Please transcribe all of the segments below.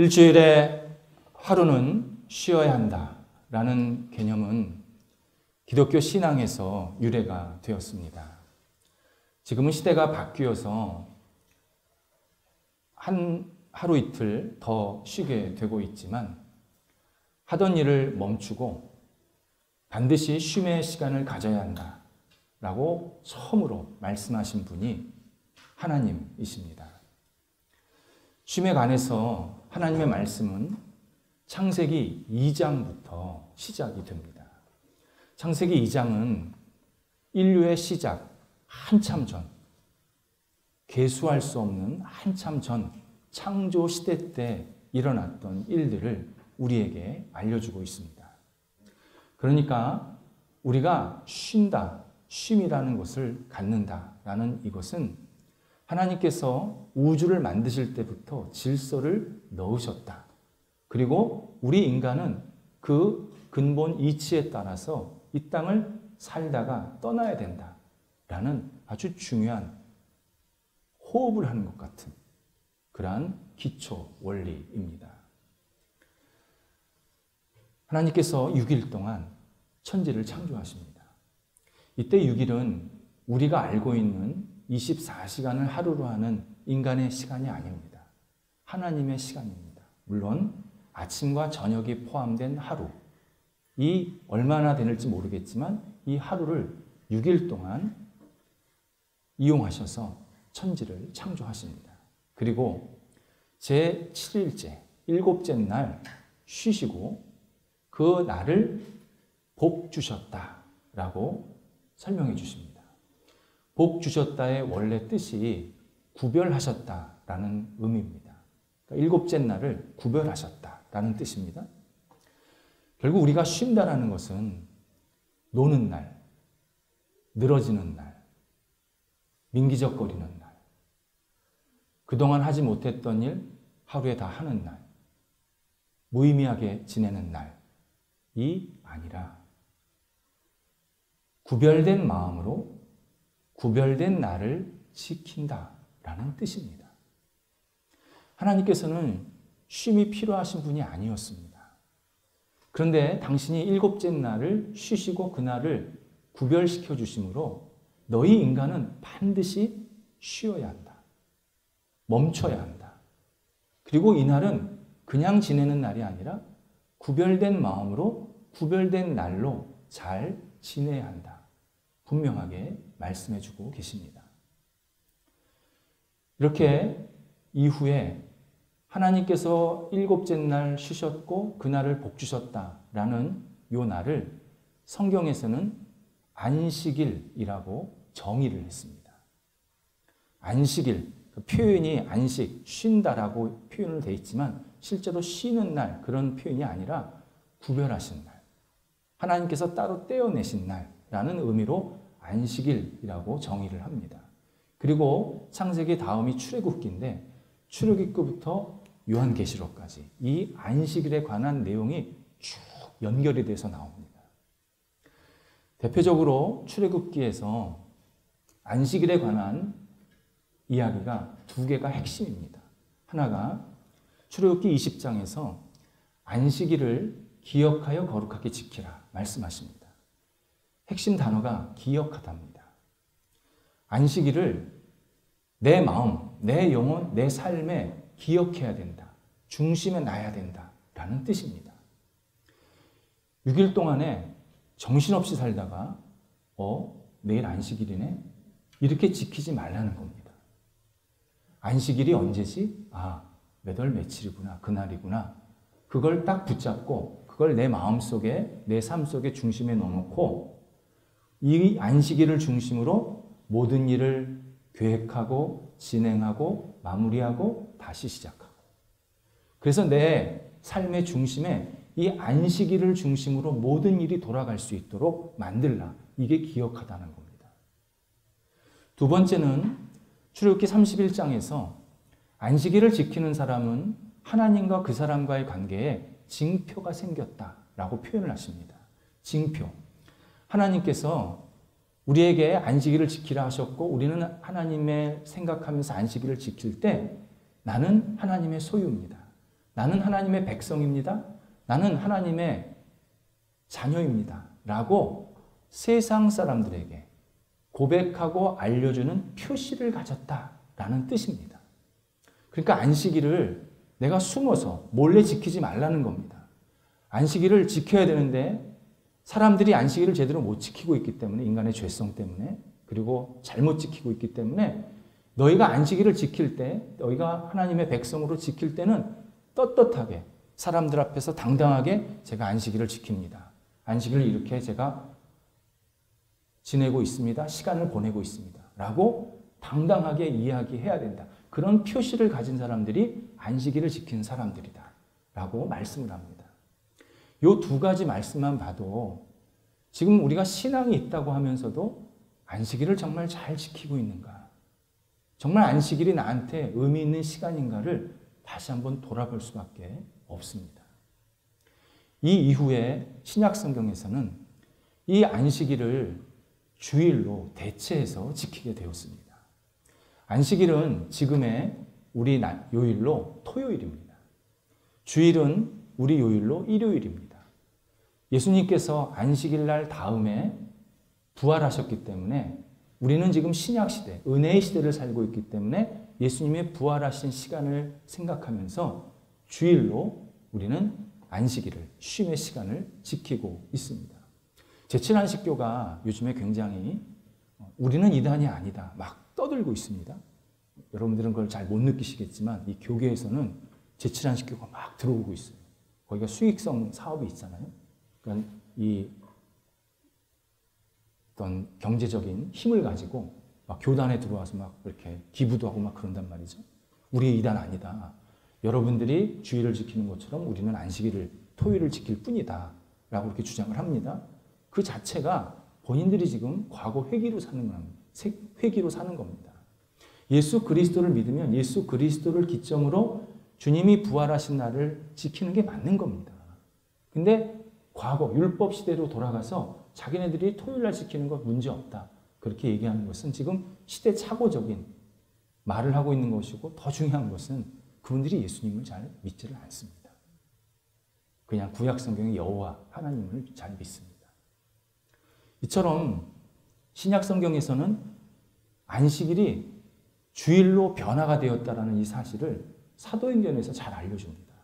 일주일에 하루는 쉬어야 한다라는 개념은 기독교 신앙에서 유래가 되었습니다. 지금은 시대가 바뀌어서 하루 이틀 더 쉬게 되고 있지만 하던 일을 멈추고 반드시 쉼의 시간을 가져야 한다라고 처음으로 말씀하신 분이 하나님이십니다. 쉼에 관해서 하나님의 말씀은 창세기 2장부터 시작이 됩니다. 창세기 2장은 인류의 시작, 한참 전, 계수할 수 없는 한참 전 창조 시대 때 일어났던 일들을 우리에게 알려주고 있습니다. 그러니까 우리가 쉰다, 쉼이라는 것을 갖는다라는 이것은 하나님께서 우주를 만드실 때부터 질서를 넣으셨다. 그리고 우리 인간은 그 근본 이치에 따라서 이 땅을 살다가 떠나야 된다라는 아주 중요한 호흡을 하는 것 같은 그러한 기초 원리입니다. 하나님께서 6일 동안 천지를 창조하십니다. 이때 6일은 우리가 알고 있는 24시간을 하루로 하는 인간의 시간이 아닙니다. 하나님의 시간입니다. 물론 아침과 저녁이 포함된 하루, 이 얼마나 되는지 모르겠지만 이 하루를 6일 동안 이용하셔서 천지를 창조하십니다. 그리고 제7일째, 7째 날 쉬시고 그 날을 복 주셨다라고 설명해 주십니다. 복 주셨다의 원래 뜻이 구별하셨다라는 의미입니다. 그러니까 7째 날을 구별하셨다라는 뜻입니다. 결국 우리가 쉰다라는 것은 노는 날, 늘어지는 날, 민기적거리는 날, 그동안 하지 못했던 일 하루에 다 하는 날, 무의미하게 지내는 날이 아니라 구별된 마음으로 구별된 날을 지킨다라는 뜻입니다. 하나님께서는 쉼이 필요하신 분이 아니었습니다. 그런데 당신이 7째 날을 쉬시고 그 날을 구별시켜 주심으로 너희 인간은 반드시 쉬어야 한다. 멈춰야 한다. 그리고 이 날은 그냥 지내는 날이 아니라 구별된 마음으로 구별된 날로 잘 지내야 한다. 분명하게 말씀해 주고 계십니다. 이렇게 이후에 하나님께서 7째 날 쉬셨고 그날을 복 주셨다라는 이 날을 성경에서는 안식일이라고 정의를 했습니다. 안식일, 표현이 안식, 쉰다라고 표현을 되어 있지만 실제로 쉬는 날 그런 표현이 아니라 구별하신 날, 하나님께서 따로 떼어내신 날라는 의미로 안식일이라고 정의를 합니다. 그리고 창세기 다음이 출애굽기인데 출애굽기부터 요한계시록까지 이 안식일에 관한 내용이 쭉 연결이 돼서 나옵니다. 대표적으로 출애굽기에서 안식일에 관한 이야기가 두 개가 핵심입니다. 하나가 출애굽기 20장에서 안식일을 기억하여 거룩하게 지키라 말씀하십니다. 핵심 단어가 기억하다입니다. 안식일을 내 마음, 내 영혼, 내 삶에 기억해야 된다. 중심에 놔야 된다라는 뜻입니다. 6일 동안에 정신없이 살다가 내일 안식일이네? 이렇게 지키지 말라는 겁니다. 안식일이 언제지? 몇 월 며칠이구나, 그날이구나. 그걸 딱 붙잡고 그걸 내 마음속에, 내 삶 속에 중심에 넣어놓고 이 안식일을 중심으로 모든 일을 계획하고 진행하고 마무리하고 다시 시작하고 그래서 내 삶의 중심에 이 안식일을 중심으로 모든 일이 돌아갈 수 있도록 만들라. 이게 기억하다는 겁니다. 두 번째는 출애굽기 31장에서 안식일을 지키는 사람은 하나님과 그 사람과의 관계에 징표가 생겼다라고 표현을 하십니다. 징표. 하나님께서 우리에게 안식일을 지키라 하셨고 우리는 하나님의 생각하면서 안식일을 지킬 때 나는 하나님의 소유입니다. 나는 하나님의 백성입니다. 나는 하나님의 자녀입니다. 라고 세상 사람들에게 고백하고 알려주는 표시를 가졌다라는 뜻입니다. 그러니까 안식일을 내가 숨어서 몰래 지키지 말라는 겁니다. 안식일을 지켜야 되는데 사람들이 안식일을 제대로 못 지키고 있기 때문에, 인간의 죄성 때문에, 그리고 잘못 지키고 있기 때문에 너희가 안식일을 지킬 때, 너희가 하나님의 백성으로 지킬 때는 떳떳하게 사람들 앞에서 당당하게 제가 안식일을 지킵니다. 안식일을 이렇게 제가 지내고 있습니다. 시간을 보내고 있습니다. 라고 당당하게 이야기해야 된다. 그런 표시를 가진 사람들이 안식일을 지키는 사람들이다. 라고 말씀을 합니다. 이 두 가지 말씀만 봐도 지금 우리가 신앙이 있다고 하면서도 안식일을 정말 잘 지키고 있는가? 정말 안식일이 나한테 의미 있는 시간인가를 다시 한번 돌아볼 수밖에 없습니다. 이 이후에 신약 성경에서는 이 안식일을 주일로 대체해서 지키게 되었습니다. 안식일은 지금의 우리 요일로 토요일입니다. 주일은 우리 요일로 일요일입니다. 예수님께서 안식일 날 다음에 부활하셨기 때문에 우리는 지금 신약시대, 은혜의 시대를 살고 있기 때문에 예수님의 부활하신 시간을 생각하면서 주일로 우리는 안식일을, 쉼의 시간을 지키고 있습니다. 제7안식교가 요즘에 굉장히 우리는 이단이 아니다 막 떠들고 있습니다. 여러분들은 그걸 잘 못 느끼시겠지만 이 교계에서는 제7안식교가 막 들어오고 있어요. 거기가 수익성 사업이 있잖아요. 그러니까 이 어떤 경제적인 힘을 가지고 막 교단에 들어와서 막 이렇게 기부도 하고 막 그런단 말이죠. 우리 이단 아니다. 여러분들이 주일을 지키는 것처럼 우리는 안식일을, 토요일을 지킬 뿐이다. 라고 이렇게 주장을 합니다. 그 자체가 본인들이 지금 과거 회기로 사는 겁니다. 예수 그리스도를 믿으면 예수 그리스도를 기점으로 주님이 부활하신 날을 지키는 게 맞는 겁니다. 근데 과거 율법 시대로 돌아가서 자기네들이 토요일 날 지키는 건 문제없다. 그렇게 얘기하는 것은 지금 시대착오적인 말을 하고 있는 것이고, 더 중요한 것은 그분들이 예수님을 잘 믿지를 않습니다. 그냥 구약 성경의 여호와 하나님을 잘 믿습니다. 이처럼 신약 성경에서는 안식일이 주일로 변화가 되었다라는 이 사실을 사도행전에서 잘 알려줍니다.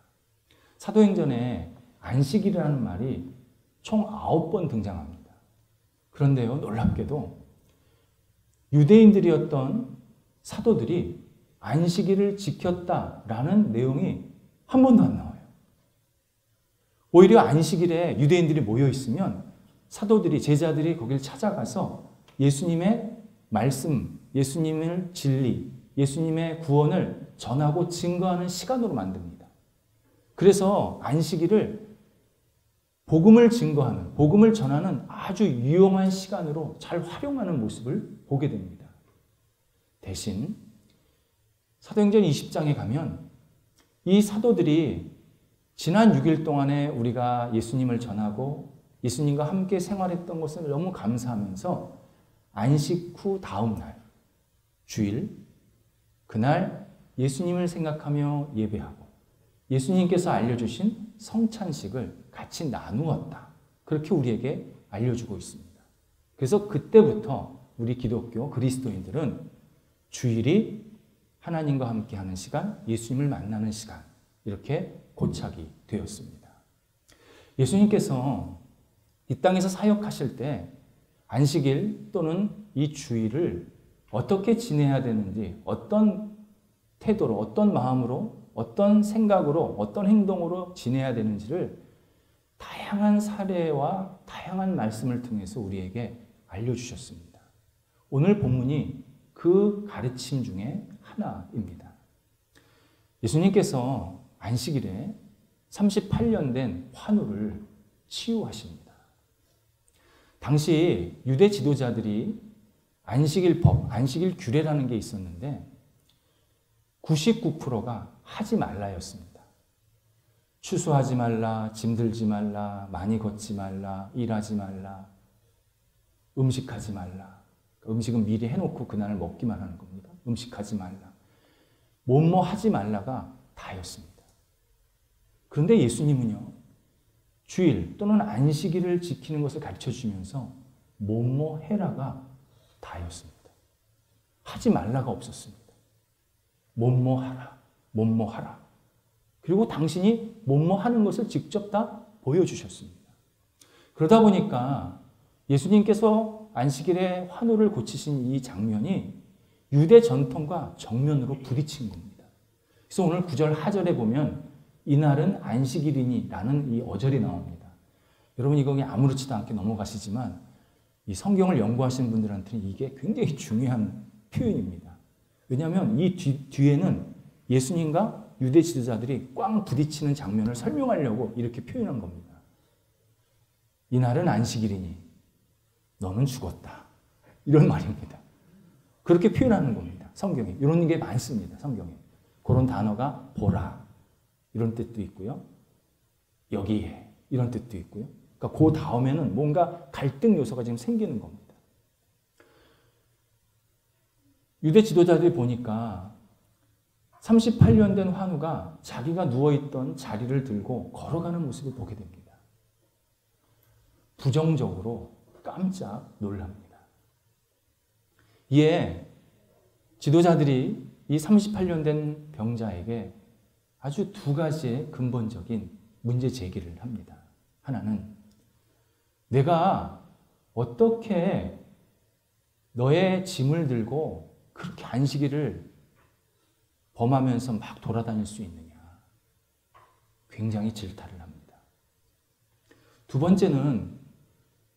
사도행전에 안식일이라는 말이 총 9번 등장합니다. 그런데요, 놀랍게도 유대인들이었던 사도들이 안식일을 지켰다라는 내용이 한 번도 안 나와요. 오히려 안식일에 유대인들이 모여 있으면 사도들이, 제자들이 거길 찾아가서 예수님의 말씀, 예수님의 진리, 예수님의 구원을 전하고 증거하는 시간으로 만듭니다. 그래서 안식일을 복음을 증거하는, 복음을 전하는 아주 유용한 시간으로 잘 활용하는 모습을 보게 됩니다. 대신 사도행전 20장에 가면 이 사도들이 지난 6일 동안에 우리가 예수님을 전하고 예수님과 함께 생활했던 것을 너무 감사하면서 안식 후 다음 날, 주일, 그날 예수님을 생각하며 예배하고 예수님께서 알려주신 성찬식을 같이 나누었다. 그렇게 우리에게 알려주고 있습니다. 그래서 그때부터 우리 기독교 그리스도인들은 주일이 하나님과 함께하는 시간, 예수님을 만나는 시간, 이렇게 고착이 되었습니다. 예수님께서 이 땅에서 사역하실 때 안식일 또는 이 주일을 어떻게 지내야 되는지, 어떤 태도로, 어떤 마음으로, 어떤 생각으로, 어떤 행동으로 지내야 되는지를 다양한 사례와 다양한 말씀을 통해서 우리에게 알려주셨습니다. 오늘 본문이 그 가르침 중에 하나입니다. 예수님께서 안식일에 38년 된 환우를 치유하십니다. 당시 유대 지도자들이 안식일법, 안식일 규례라는 게 있었는데 99%가 하지 말라였습니다. 추수하지 말라, 짐들지 말라, 많이 걷지 말라, 일하지 말라, 음식하지 말라. 음식은 미리 해놓고 그날 먹기만 하는 겁니다. 음식하지 말라. 뭐뭐 하지 말라가 다였습니다. 그런데 예수님은요, 주일 또는 안식일을 지키는 것을 가르쳐 주면서 뭐뭐 해라가 다였습니다. 하지 말라가 없었습니다. 뭐뭐 하라, 뭐뭐 하라. 그리고 당신이 뭐뭐 하는 것을 직접 다 보여주셨습니다. 그러다 보니까 예수님께서 안식일에 환우를 고치신 이 장면이 유대 전통과 정면으로 부딪힌 겁니다. 그래서 오늘 9절 하절에 보면 이날은 안식일이니 라는 이 어절이 나옵니다. 여러분 이거 그냥 아무렇지도 않게 넘어가시지만 이 성경을 연구하시는 분들한테는 이게 굉장히 중요한 표현입니다. 왜냐하면 이 뒤에는 예수님과 유대 지도자들이 꽝 부딪히는 장면을 설명하려고 이렇게 표현한 겁니다. 이날은 안식일이니 너는 죽었다. 이런 말입니다. 그렇게 표현하는 겁니다. 성경에. 이런 게 많습니다. 성경에. 그런 단어가 보라. 이런 뜻도 있고요. 여기에. 이런 뜻도 있고요. 그러니까 그 다음에는 뭔가 갈등 요소가 지금 생기는 겁니다. 유대 지도자들이 보니까 38년 된 환우가 자기가 누워있던 자리를 들고 걸어가는 모습을 보게 됩니다. 부정적으로 깜짝 놀랍니다. 이에 지도자들이 이 38년 된 병자에게 아주 두 가지의 근본적인 문제 제기를 합니다. 하나는 내가 어떻게 너의 짐을 들고 그렇게 안식일을 범하면서 막 돌아다닐 수 있느냐. 굉장히 질타를 합니다. 두 번째는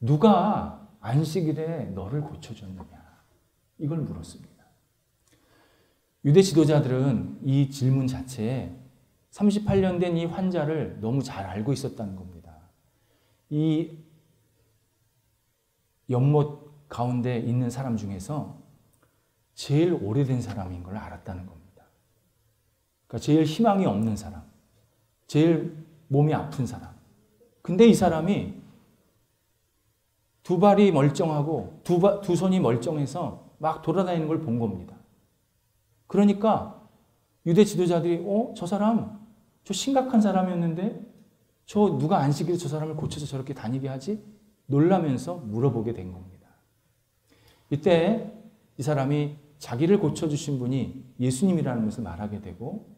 누가 안식일에 너를 고쳐줬느냐. 이걸 물었습니다. 유대 지도자들은 이 질문 자체에 38년 된 이 환자를 너무 잘 알고 있었다는 겁니다. 이 연못 가운데 있는 사람 중에서 제일 오래된 사람인 걸 알았다는 겁니다. 그러니까 제일 희망이 없는 사람, 제일 몸이 아픈 사람. 근데 이 사람이 두 발이 멀쩡하고 두 손이 멀쩡해서 막 돌아다니는 걸 본 겁니다. 그러니까 유대 지도자들이 저 사람, 저 심각한 사람이었는데 저 누가 안식일에 저 사람을 고쳐서 저렇게 다니게 하지? 놀라면서 물어보게 된 겁니다. 이때 이 사람이 자기를 고쳐주신 분이 예수님이라는 것을 말하게 되고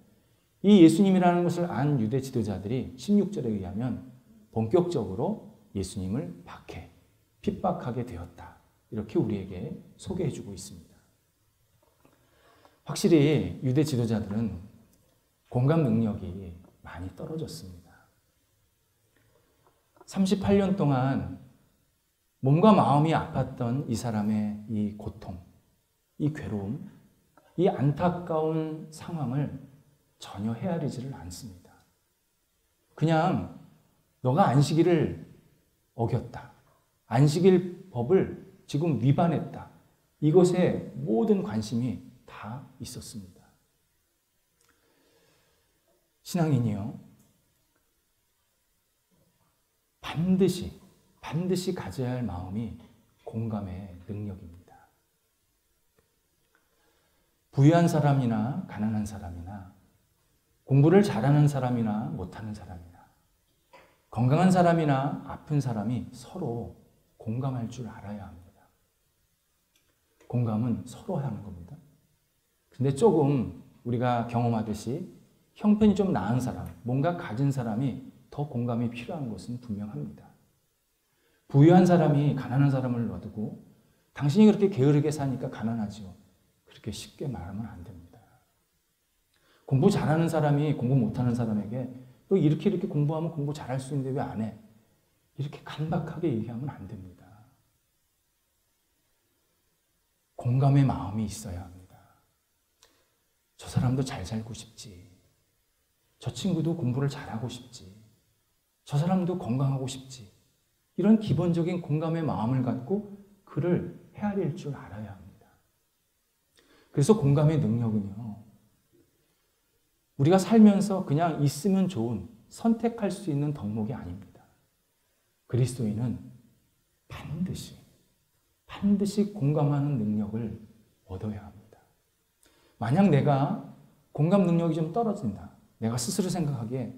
이 예수님이라는 것을 안 유대 지도자들이 16절에 의하면 본격적으로 예수님을 박해, 핍박하게 되었다. 이렇게 우리에게 소개해주고 있습니다. 확실히 유대 지도자들은 공감 능력이 많이 떨어졌습니다. 38년 동안 몸과 마음이 아팠던 이 사람의 이 고통, 이 괴로움, 이 안타까운 상황을 전혀 헤아리지를 않습니다. 그냥 너가 안식일을 어겼다. 안식일 법을 지금 위반했다. 이것에 모든 관심이 다 있었습니다. 신앙인이요. 반드시 가져야 할 마음이 공감의 능력입니다. 부유한 사람이나 가난한 사람이나 공부를 잘하는 사람이나 못하는 사람이나 건강한 사람이나 아픈 사람이 서로 공감할 줄 알아야 합니다. 공감은 서로 하는 겁니다. 근데 조금 우리가 경험하듯이 형편이 좀 나은 사람, 뭔가 가진 사람이 더 공감이 필요한 것은 분명합니다. 부유한 사람이 가난한 사람을 놔두고 당신이 그렇게 게으르게 사니까 가난하죠. 그렇게 쉽게 말하면 안 됩니다. 공부 잘하는 사람이 공부 못하는 사람에게 너 이렇게 공부하면 공부 잘할 수 있는데 왜 안 해? 이렇게 간박하게 얘기하면 안 됩니다. 공감의 마음이 있어야 합니다. 저 사람도 잘 살고 싶지. 저 친구도 공부를 잘하고 싶지. 저 사람도 건강하고 싶지. 이런 기본적인 공감의 마음을 갖고 그를 헤아릴 줄 알아야 합니다. 그래서 공감의 능력은요. 우리가 살면서 그냥 있으면 좋은 선택할 수 있는 덕목이 아닙니다. 그리스도인은 반드시 공감하는 능력을 얻어야 합니다. 만약 내가 공감 능력이 좀 떨어진다. 내가 스스로 생각하기에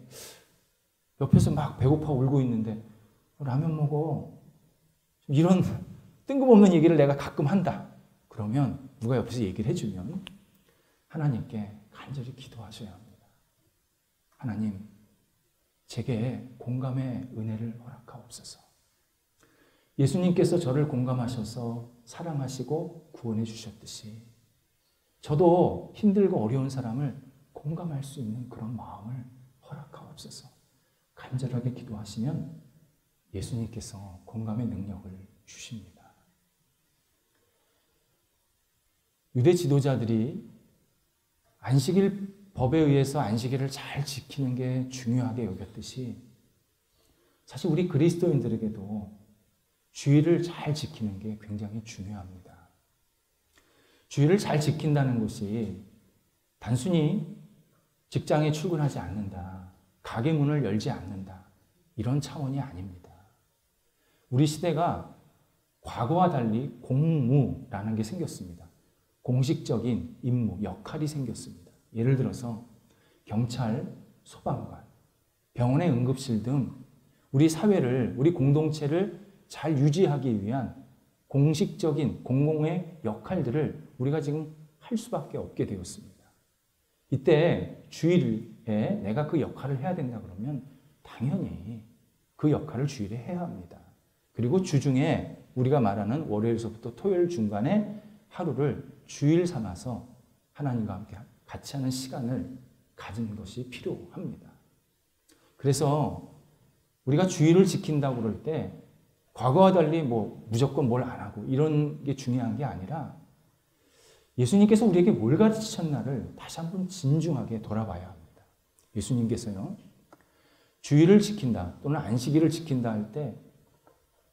옆에서 막 배고파 울고 있는데 라면 먹어. 이런 뜬금없는 얘기를 내가 가끔 한다. 그러면 누가 옆에서 얘기를 해주면 하나님께 간절히 기도하셔야 합니다. 하나님, 제게 공감의 은혜를 허락하옵소서. 예수님께서 저를 공감하셔서 사랑하시고 구원해 주셨듯이 저도 힘들고 어려운 사람을 공감할 수 있는 그런 마음을 허락하옵소서. 간절하게 기도하시면 예수님께서 공감의 능력을 주십니다. 유대 지도자들이 안식일 법에 의해서 안식일을 잘 지키는 게 중요하게 여겼듯이 사실 우리 그리스도인들에게도 주일을 잘 지키는 게 굉장히 중요합니다. 주일을 잘 지킨다는 것이 단순히 직장에 출근하지 않는다, 가게 문을 열지 않는다, 이런 차원이 아닙니다. 우리 시대가 과거와 달리 공무라는 게 생겼습니다. 공식적인 임무, 역할이 생겼습니다. 예를 들어서 경찰, 소방관, 병원의 응급실 등 우리 사회를, 우리 공동체를 잘 유지하기 위한 공식적인 공공의 역할들을 우리가 지금 할 수밖에 없게 되었습니다. 이때 주일에 내가 그 역할을 해야 된다 그러면 당연히 그 역할을 주일에 해야 합니다. 그리고 주중에 우리가 말하는 월요일서부터 토요일 중간에 하루를 주일 삼아서 하나님과 함께 같이 하는 시간을 가진 것이 필요합니다. 그래서 우리가 주일을 지킨다고 그럴 때 과거와 달리 무조건 뭘 안 하고 이런 게 중요한 게 아니라 예수님께서 우리에게 뭘 가르치셨나를 다시 한번 진중하게 돌아봐야 합니다. 예수님께서요, 주일을 지킨다 또는 안식일을 지킨다 할 때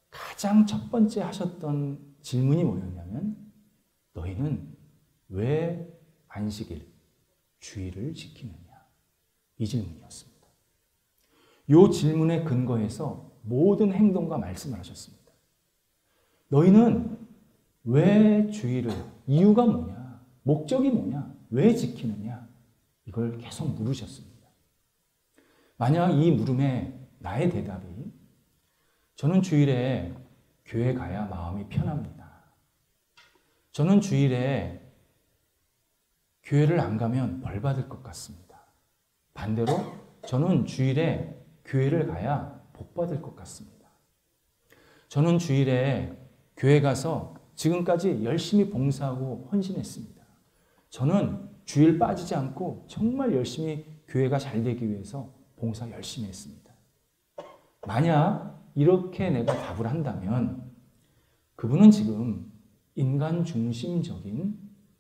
가장 첫 번째 하셨던 질문이 뭐였냐면 너희는 왜 안식일, 주일을 지키느냐? 이 질문이었습니다. 이 질문에 근거해서 모든 행동과 말씀을 하셨습니다. 너희는 왜 주일을, 이유가 뭐냐? 목적이 뭐냐? 왜 지키느냐? 이걸 계속 물으셨습니다. 만약 이 물음에 나의 대답이 저는 주일에 교회 가야 마음이 편합니다. 저는 주일에 교회를 안 가면 벌 받을 것 같습니다. 반대로 저는 주일에 교회를 가야 복 받을 것 같습니다. 저는 주일에 교회 가서 지금까지 열심히 봉사하고 헌신했습니다. 저는 주일 빠지지 않고 정말 열심히 교회가 잘 되기 위해서 봉사 열심히 했습니다. 만약 이렇게 내가 답을 한다면 그분은 지금 인간 중심적인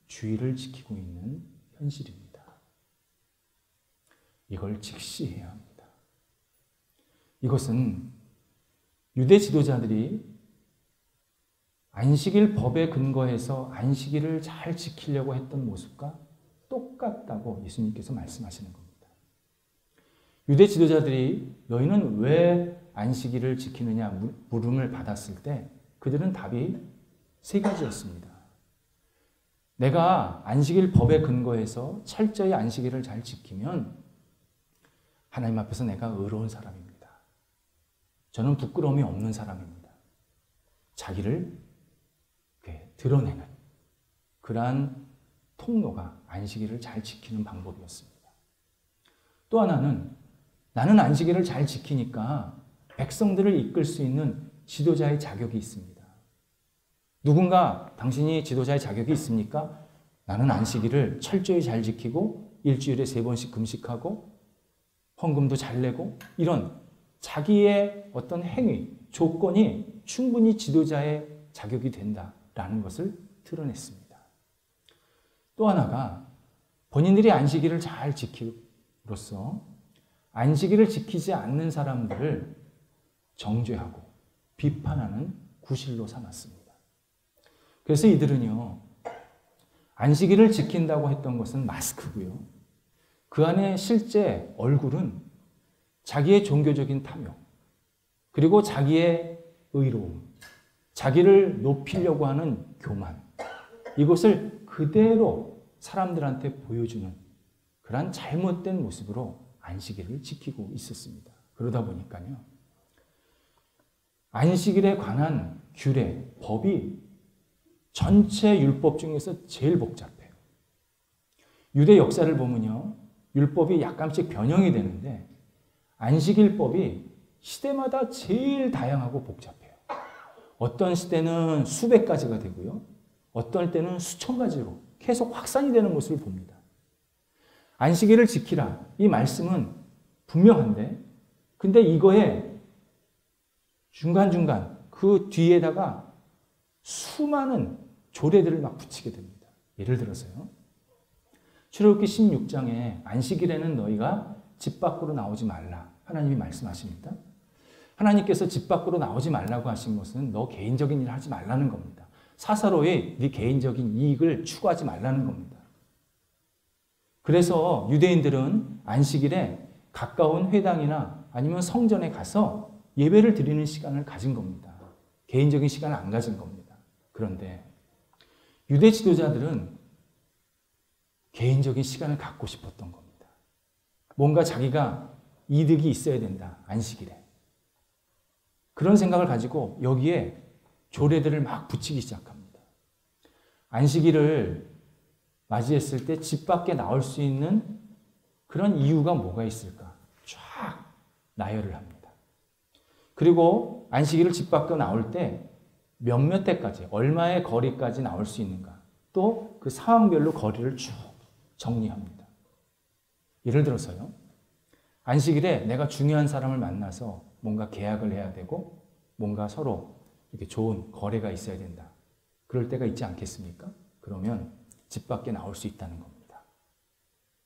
주의를 지키고 있는 현실입니다. 이걸 직시해야 합니다. 이것은 유대 지도자들이 안식일 법에 근거해서 안식일을 잘 지키려고 했던 모습과 똑같다고 예수님께서 말씀하시는 겁니다. 유대 지도자들이 너희는 왜 안식일을 지키느냐 물음을 받았을 때 그들은 답이 세 가지였습니다. 내가 안식일 법에 근거해서 철저히 안식일을 잘 지키면 하나님 앞에서 내가 의로운 사람입니다. 저는 부끄러움이 없는 사람입니다. 자기를 드러내는 그러한 통로가 안식일을 잘 지키는 방법이었습니다. 또 하나는 나는 안식일을 잘 지키니까 백성들을 이끌 수 있는 지도자의 자격이 있습니다. 누군가 당신이 지도자의 자격이 있습니까? 나는 안식일을 철저히 잘 지키고 일주일에 3번씩 금식하고 헌금도 잘 내고 이런 자기의 어떤 행위, 조건이 충분히 지도자의 자격이 된다라는 것을 드러냈습니다. 또 하나가 본인들이 안식일을 잘 지킴으로써 안식일을 지키지 않는 사람들을 정죄하고 비판하는 구실로 삼았습니다. 그래서 이들은요, 안식일을 지킨다고 했던 것은 마스크고요. 그 안에 실제 얼굴은 자기의 종교적인 탐욕, 그리고 자기의 의로움, 자기를 높이려고 하는 교만, 이것을 그대로 사람들한테 보여주는 그러한 잘못된 모습으로 안식일을 지키고 있었습니다. 그러다 보니까요. 안식일에 관한 규례, 법이 전체 율법 중에서 제일 복잡해요. 유대 역사를 보면요. 율법이 약간씩 변형이 되는데 안식일법이 시대마다 제일 다양하고 복잡해요. 어떤 시대는 수백 가지가 되고요. 어떤 때는 수천 가지로 계속 확산이 되는 것을 봅니다. 안식일을 지키라. 이 말씀은 분명한데 근데 이거에 중간중간 그 뒤에다가 수많은 조례들을 막 붙이게 됩니다. 예를 들어서요. 출애굽기 16장에 안식일에는 너희가 집 밖으로 나오지 말라. 하나님이 말씀하십니다. 하나님께서 집 밖으로 나오지 말라고 하신 것은 너 개인적인 일을 하지 말라는 겁니다. 사사로이 네 개인적인 이익을 추구하지 말라는 겁니다. 그래서 유대인들은 안식일에 가까운 회당이나 아니면 성전에 가서 예배를 드리는 시간을 가진 겁니다. 개인적인 시간을 안 가진 겁니다. 그런데 유대 지도자들은 개인적인 시간을 갖고 싶었던 겁니다. 뭔가 자기가 이득이 있어야 된다. 안식일에. 그런 생각을 가지고 여기에 조례들을 막 붙이기 시작합니다. 안식일을 맞이했을 때 집 밖에 나올 수 있는 그런 이유가 뭐가 있을까? 쫙 나열을 합니다. 그리고 안식일을 집 밖으로 나올 때 몇몇 대까지, 얼마의 거리까지 나올 수 있는가? 또 그 상황별로 거리를 쭉 정리합니다. 예를 들어서요. 안식일에 내가 중요한 사람을 만나서 뭔가 계약을 해야 되고 뭔가 서로 이렇게 좋은 거래가 있어야 된다. 그럴 때가 있지 않겠습니까? 그러면 집 밖에 나올 수 있다는 겁니다.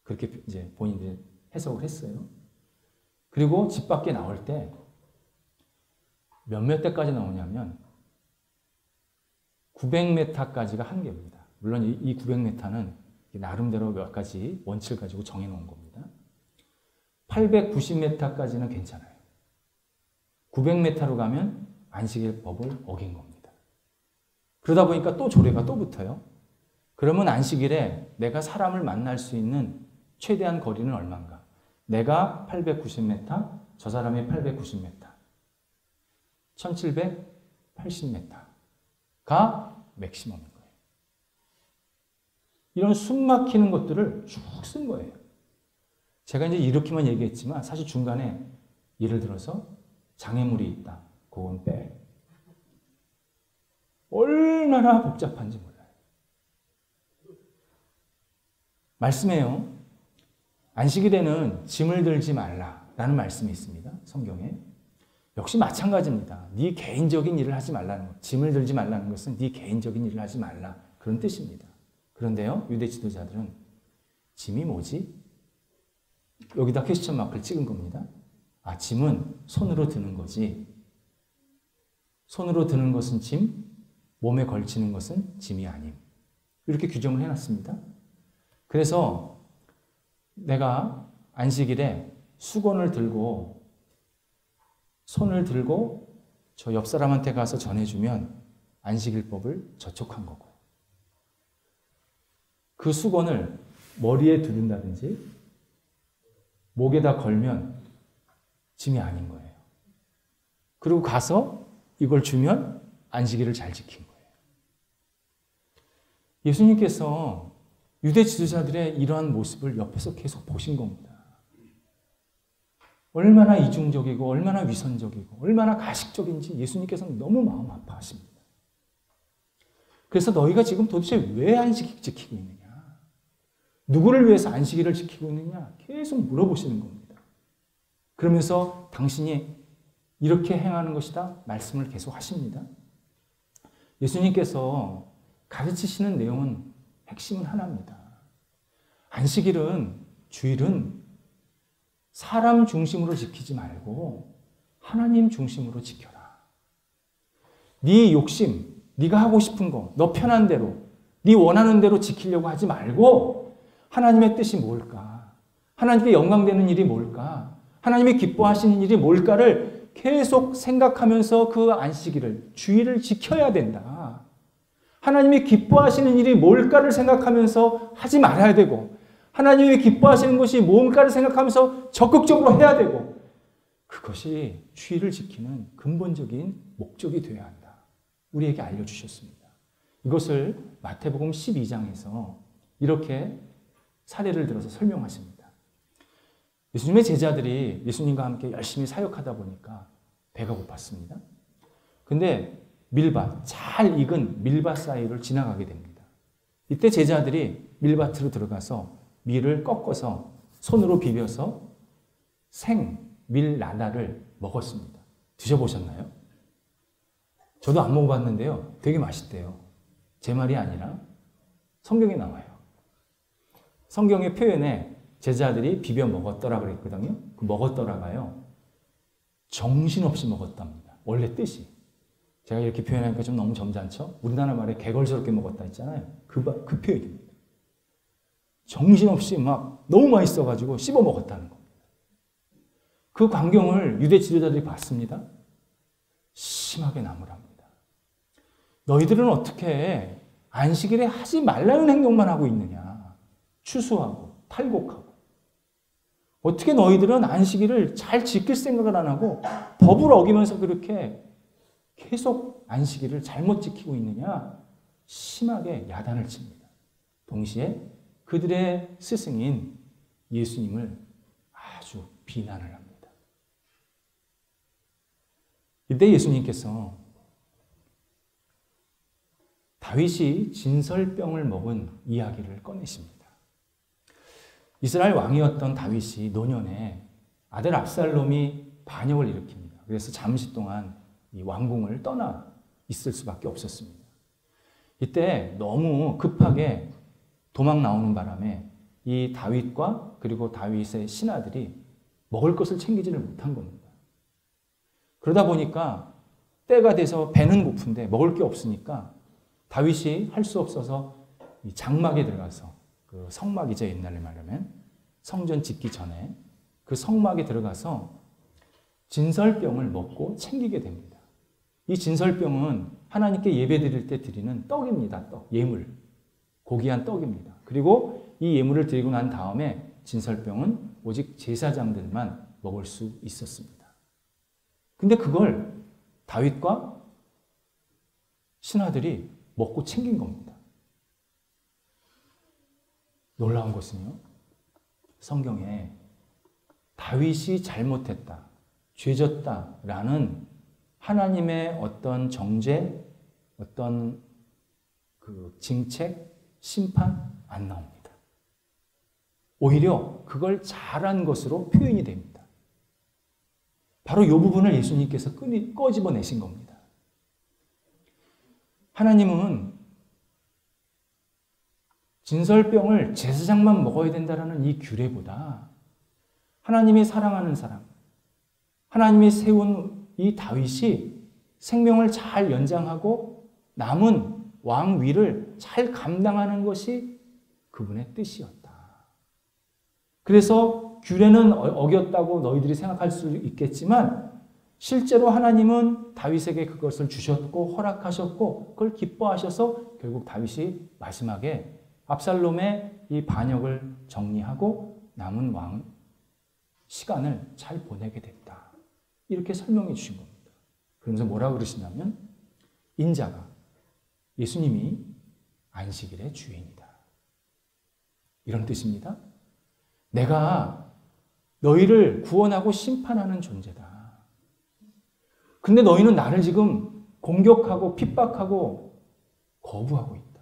그렇게 이제 본인들이 해석을 했어요. 그리고 집 밖에 나올 때 몇몇 대까지 나오냐면 900m까지가 한계입니다. 물론 이 900m는 나름대로 몇 가지 원칙을 가지고 정해놓은 겁니다. 890m까지는 괜찮아요. 900m로 가면 안식일 법을 어긴 겁니다. 그러다 보니까 또 조례가 또 붙어요. 그러면 안식일에 내가 사람을 만날 수 있는 최대한 거리는 얼마인가? 내가 890m, 저 사람이 890m, 1780m가 맥시멈인 거예요. 이런 숨 막히는 것들을 쭉 쓴 거예요. 제가 이제 이렇게만 얘기했지만 사실 중간에 예를 들어서 장애물이 있다. 그건 빼. 얼마나 복잡한지 몰라요. 말씀해요. 안식일에는 짐을 들지 말라라는 말씀이 있습니다. 성경에. 역시 마찬가지입니다. 네 개인적인 일을 하지 말라는 것. 짐을 들지 말라는 것은 네 개인적인 일을 하지 말라. 그런 뜻입니다. 그런데요. 유대 지도자들은 짐이 뭐지? 여기다 퀘스천 마크를 찍은 겁니다. 아, 짐은 손으로 드는 거지. 손으로 드는 것은 짐, 몸에 걸치는 것은 짐이 아님. 이렇게 규정을 해놨습니다. 그래서 내가 안식일에 수건을 들고 손을 들고 저 옆 사람한테 가서 전해주면 안식일법을 저촉한 거고 그 수건을 머리에 두른다든지 목에다 걸면 짐이 아닌 거예요. 그리고 가서 이걸 주면 안식일을 잘 지킨 거예요. 예수님께서 유대 지도자들의 이러한 모습을 옆에서 계속 보신 겁니다. 얼마나 이중적이고 얼마나 위선적이고 얼마나 가식적인지 예수님께서는 너무 마음 아파하십니다. 그래서 너희가 지금 도대체 왜 안식일 지키고 있느냐? 누구를 위해서 안식일을 지키고 있느냐? 계속 물어보시는 겁니다. 그러면서 당신이 이렇게 행하는 것이다 말씀을 계속 하십니다. 예수님께서 가르치시는 내용은 핵심은 하나입니다. 안식일은, 주일은 사람 중심으로 지키지 말고 하나님 중심으로 지켜라. 네 욕심, 네가 하고 싶은 거, 너 편한 대로, 네 원하는 대로 지키려고 하지 말고 하나님의 뜻이 뭘까? 하나님께 영광되는 일이 뭘까? 하나님이 기뻐하시는 일이 뭘까를 계속 생각하면서 그 안식일을, 주일을 지켜야 된다. 하나님이 기뻐하시는 일이 뭘까를 생각하면서 하지 말아야 되고 하나님이 기뻐하시는 것이 뭔가를 생각하면서 적극적으로 해야 되고 그것이 주의를 지키는 근본적인 목적이 되어야 한다. 우리에게 알려주셨습니다. 이것을 마태복음 12장에서 이렇게 사례를 들어서 설명하십니다. 예수님의 제자들이 예수님과 함께 열심히 사역하다 보니까 배가 고팠습니다. 근데 잘 익은 밀밭 사이를 지나가게 됩니다. 이때 제자들이 밀밭으로 들어가서 밀을 꺾어서 손으로 비벼서 밀나다를 먹었습니다. 드셔보셨나요? 저도 안 먹어봤는데요. 되게 맛있대요. 제 말이 아니라 성경에 나와요. 성경의 표현에 제자들이 비벼 먹었더라 그랬거든요. 그 먹었더라가요. 정신없이 먹었답니다. 원래 뜻이. 제가 이렇게 표현하니까 좀 너무 점잖죠? 우리나라 말에 개걸스럽게 먹었다 했잖아요. 그 표현입니다. 정신없이 막 너무 맛있어가지고 씹어 먹었다는 겁니다. 그 광경을 유대 지도자들이 봤습니다. 심하게 나무랍니다. 너희들은 어떻게 안식일에 하지 말라는 행동만 하고 있느냐. 추수하고 탈곡하고. 어떻게 너희들은 안식일을 잘 지킬 생각을 안 하고 법을 어기면서 그렇게 계속 안식일을 잘못 지키고 있느냐. 심하게 야단을 칩니다. 동시에 그들의 스승인 예수님을 아주 비난을 합니다. 이때 예수님께서 다윗이 진설병을 먹은 이야기를 꺼내십니다. 이스라엘 왕이었던 다윗이 노년에 아들 압살롬이 반역을 일으킵니다. 그래서 잠시 동안 이 왕궁을 떠나 있을 수밖에 없었습니다. 이때 너무 급하게 도망 나오는 바람에 이 다윗과 그리고 다윗의 신하들이 먹을 것을 챙기지를 못한 겁니다. 그러다 보니까 때가 돼서 배는 고픈데 먹을 게 없으니까 다윗이 할 수 없어서 이 장막에 들어가서 그 성막이죠. 옛날에 말하면 성전 짓기 전에 그 성막에 들어가서 진설병을 먹고 챙기게 됩니다. 이 진설병은 하나님께 예배 드릴 때 드리는 떡입니다. 떡, 예물. 고귀한 떡입니다. 그리고 이 예물을 드리고 난 다음에 진설병은 오직 제사장들만 먹을 수 있었습니다. 근데 그걸 다윗과 신하들이 먹고 챙긴 겁니다. 놀라운 것은요, 성경에 다윗이 잘못했다, 죄졌다라는 하나님의 어떤 정죄, 어떤 그 징책, 심판 안 나옵니다. 오히려 그걸 잘한 것으로 표현이 됩니다. 바로 이 부분을 예수님께서 꺼집어내신 겁니다. 하나님은 진설병을 제사장만 먹어야 된다는 이 규례보다 하나님이 사랑하는 사람, 하나님이 세운 이 다윗이 생명을 잘 연장하고 남은 왕위를 잘 감당하는 것이 그분의 뜻이었다. 그래서 규례는 어겼다고 너희들이 생각할 수 있겠지만 실제로 하나님은 다윗에게 그것을 주셨고 허락하셨고 그걸 기뻐하셔서 결국 다윗이 마지막에 압살롬의 이 반역을 정리하고 남은 왕 시간을 잘 보내게 됐다. 이렇게 설명해 주신 겁니다. 그러면서 뭐라고 그러시냐면 인자가 예수님이 안식일의 주인이다. 이런 뜻입니다. 내가 너희를 구원하고 심판하는 존재다. 근데 너희는 나를 지금 공격하고 핍박하고 거부하고 있다.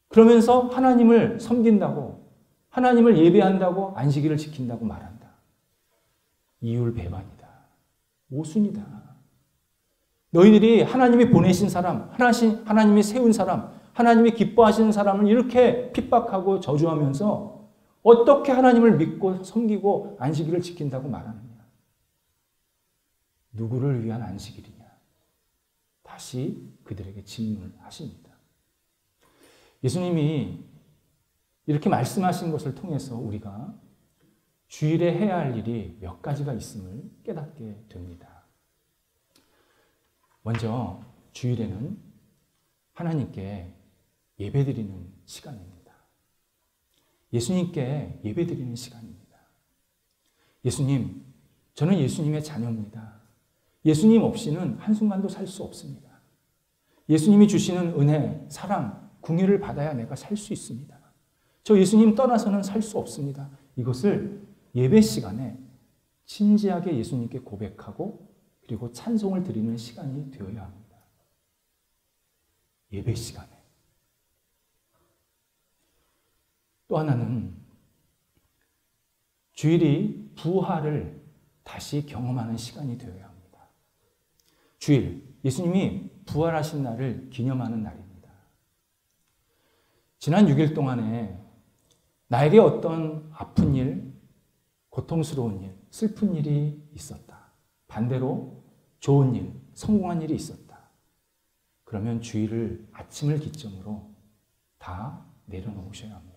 그러면서 하나님을 섬긴다고, 하나님을 예배한다고, 안식일을 지킨다고 말한다. 이율배반이다. 모순이다. 너희들이 하나님이 보내신 사람, 하나님이 세운 사람, 하나님이 기뻐하시는 사람을 이렇게 핍박하고 저주하면서 어떻게 하나님을 믿고 섬기고 안식일을 지킨다고 말하느냐. 누구를 위한 안식일이냐. 다시 그들에게 질문하십니다. 예수님이 이렇게 말씀하신 것을 통해서 우리가 주일에 해야 할 일이 몇 가지가 있음을 깨닫게 됩니다. 먼저 주일에는 하나님께 예배드리는 시간입니다. 예수님께 예배드리는 시간입니다. 예수님, 저는 예수님의 자녀입니다. 예수님 없이는 한순간도 살 수 없습니다. 예수님이 주시는 은혜, 사랑, 궁유를 받아야 내가 살 수 있습니다. 저 예수님 떠나서는 살 수 없습니다. 이것을 예배 시간에 진지하게 예수님께 고백하고 그리고 찬송을 드리는 시간이 되어야 합니다. 예배 시간에. 또 하나는 주일이 부활을 다시 경험하는 시간이 되어야 합니다. 주일, 예수님이 부활하신 날을 기념하는 날입니다. 지난 6일 동안에 나에게 어떤 아픈 일, 고통스러운 일, 슬픈 일이 있었다. 반대로 좋은 일, 성공한 일이 있었다. 그러면 주일을 아침을 기점으로 다 내려놓으셔야 합니다.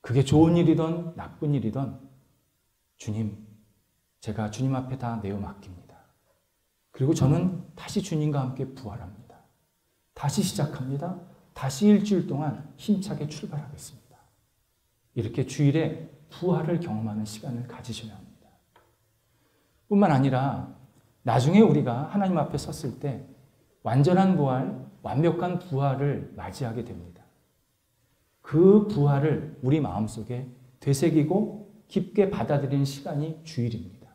그게 좋은 일이든 나쁜 일이든 주님, 제가 주님 앞에 다 내어 맡깁니다. 그리고 저는 다시 주님과 함께 부활합니다. 다시 시작합니다. 다시 일주일 동안 힘차게 출발하겠습니다. 이렇게 주일에 부활을 경험하는 시간을 가지셔야 합니다. 뿐만 아니라 나중에 우리가 하나님 앞에 섰을 때 완전한 부활, 완벽한 부활을 맞이하게 됩니다. 그 부활을 우리 마음속에 되새기고 깊게 받아들이는 시간이 주일입니다.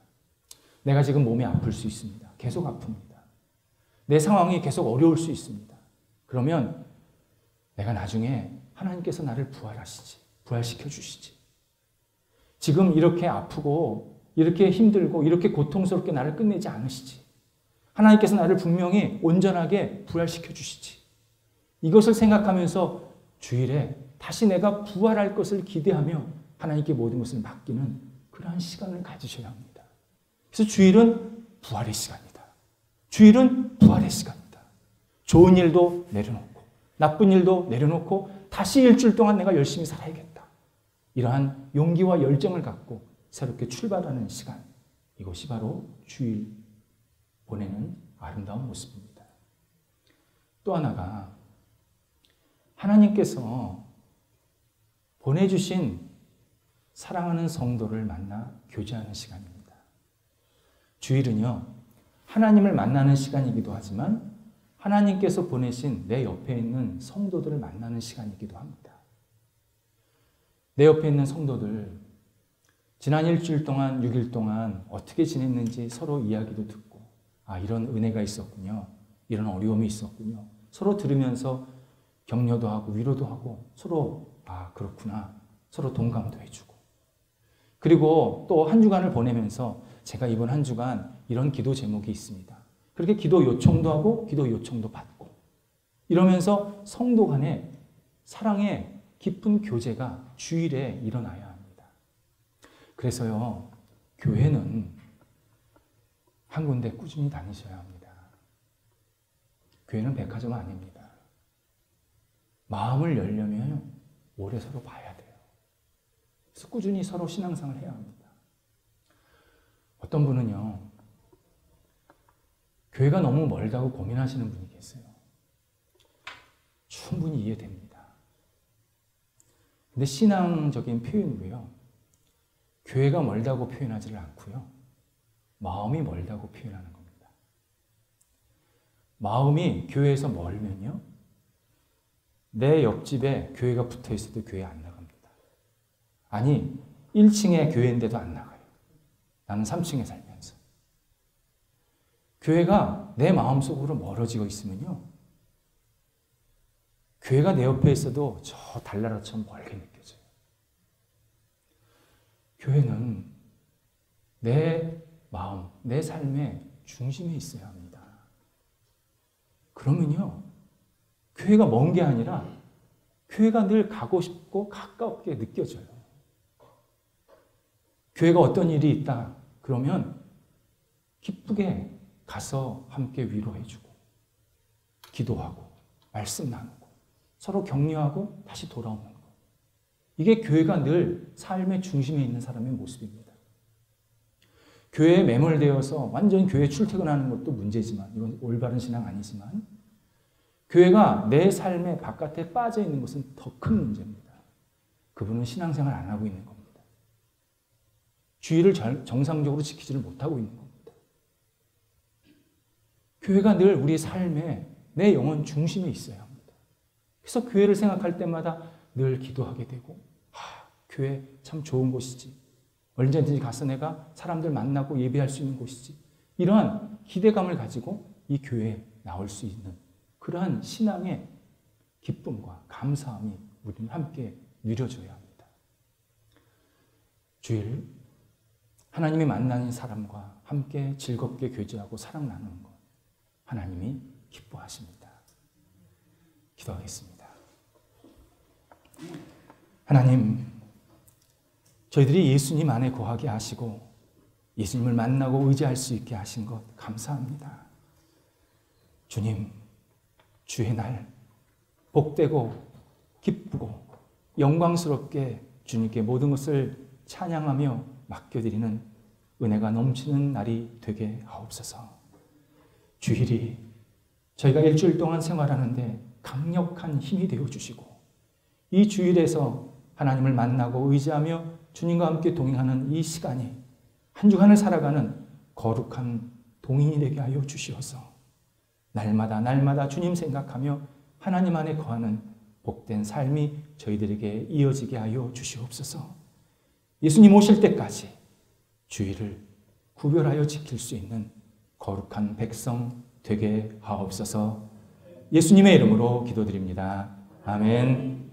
내가 지금 몸이 아플 수 있습니다. 계속 아픕니다. 내 상황이 계속 어려울 수 있습니다. 그러면 내가 나중에 하나님께서 나를 부활시켜 주시지. 지금 이렇게 아프고 이렇게 힘들고 이렇게 고통스럽게 나를 끝내지 않으시지. 하나님께서 나를 분명히 온전하게 부활시켜 주시지. 이것을 생각하면서 주일에 다시 내가 부활할 것을 기대하며 하나님께 모든 것을 맡기는 그러한 시간을 가지셔야 합니다. 그래서 주일은 부활의 시간이다. 주일은 부활의 시간이다. 좋은 일도 내려놓고 나쁜 일도 내려놓고 다시 일주일 동안 내가 열심히 살아야겠다. 이러한 용기와 열정을 갖고 새롭게 출발하는 시간. 이것이 바로 주일 보내는 아름다운 모습입니다. 또 하나가 하나님께서 보내주신 사랑하는 성도를 만나 교제하는 시간입니다. 주일은요, 하나님을 만나는 시간이기도 하지만 하나님께서 보내신 내 옆에 있는 성도들을 만나는 시간이기도 합니다. 내 옆에 있는 성도들, 지난 일주일 동안, 6일 동안 어떻게 지냈는지 서로 이야기도 듣고, 이런 은혜가 있었군요. 이런 어려움이 있었군요. 서로 들으면서 격려도 하고 위로도 하고 서로 그렇구나. 서로 동감도 해주고. 그리고 또 한 주간을 보내면서 제가 이번 한 주간 이런 기도 제목이 있습니다. 그렇게 기도 요청도 하고 기도 요청도 받고 이러면서 성도 간의 사랑의 깊은 교제가 주일에 일어나야 합니다. 그래서요, 교회는 한 군데 꾸준히 다니셔야 합니다. 교회는 백화점 아닙니다. 마음을 열려면 오래 서로 봐야 돼요. 그래서 꾸준히 서로 신앙생활을 해야 합니다. 어떤 분은요, 교회가 너무 멀다고 고민하시는 분이 계세요. 충분히 이해됩니다. 근데 신앙적인 표현으로요, 교회가 멀다고 표현하지를 않고요, 마음이 멀다고 표현하는 겁니다. 마음이 교회에서 멀면요, 내 옆집에 교회가 붙어 있어도 교회 안 나갑니다. 아니, 1층에 교회인데도 안 나가요. 나는 3층에 살면서. 교회가 내 마음속으로 멀어지고 있으면요, 교회가 내 옆에 있어도 저 달나라처럼 멀게 느껴져요. 교회는 내 마음, 내 삶의 중심에 있어야 합니다. 그러면요, 교회가 먼 게 아니라 교회가 늘 가고 싶고 가깝게 느껴져요. 교회가 어떤 일이 있다 그러면 기쁘게 가서 함께 위로해주고 기도하고 말씀 나누고 서로 격려하고 다시 돌아오는 것. 이게 교회가 늘 삶의 중심에 있는 사람의 모습입니다. 교회에 매몰되어서 완전히 교회 출퇴근하는 것도 문제지만, 이건 올바른 신앙 아니지만, 교회가 내 삶의 바깥에 빠져 있는 것은 더 큰 문제입니다. 그분은 신앙생활 안 하고 있는 겁니다. 주의를 정상적으로 지키지를 못하고 있는 겁니다. 교회가 늘 우리 삶에 내 영혼 중심에 있어야 합니다. 그래서 교회를 생각할 때마다 늘 기도하게 되고 교회 참 좋은 곳이지. 언제든지 가서 내가 사람들 만나고 예배할 수 있는 곳이지. 이러한 기대감을 가지고 이 교회에 나올 수 있는 그러한 신앙의 기쁨과 감사함이 우리는 함께 누려져야 합니다. 주일 하나님이 만나는 사람과 함께 즐겁게 교제하고 사랑 나누는 것 하나님이 기뻐하십니다. 기도하겠습니다. 하나님, 저희들이 예수님 안에 거하게 하시고 예수님을 만나고 의지할 수 있게 하신 것 감사합니다. 주님, 주의 날 복되고 기쁘고 영광스럽게 주님께 모든 것을 찬양하며 맡겨드리는 은혜가 넘치는 날이 되게 하옵소서. 주일이 저희가 일주일 동안 생활하는데 강력한 힘이 되어주시고 이 주일에서 하나님을 만나고 의지하며 주님과 함께 동행하는 이 시간이 한 주간을 살아가는 거룩한 동행이 되게 하여 주시어서 날마다 주님 생각하며 하나님 안에 거하는 복된 삶이 저희들에게 이어지게 하여 주시옵소서. 예수님 오실 때까지 주일을 구별하여 지킬 수 있는 거룩한 백성 되게 하옵소서. 예수님의 이름으로 기도드립니다. 아멘.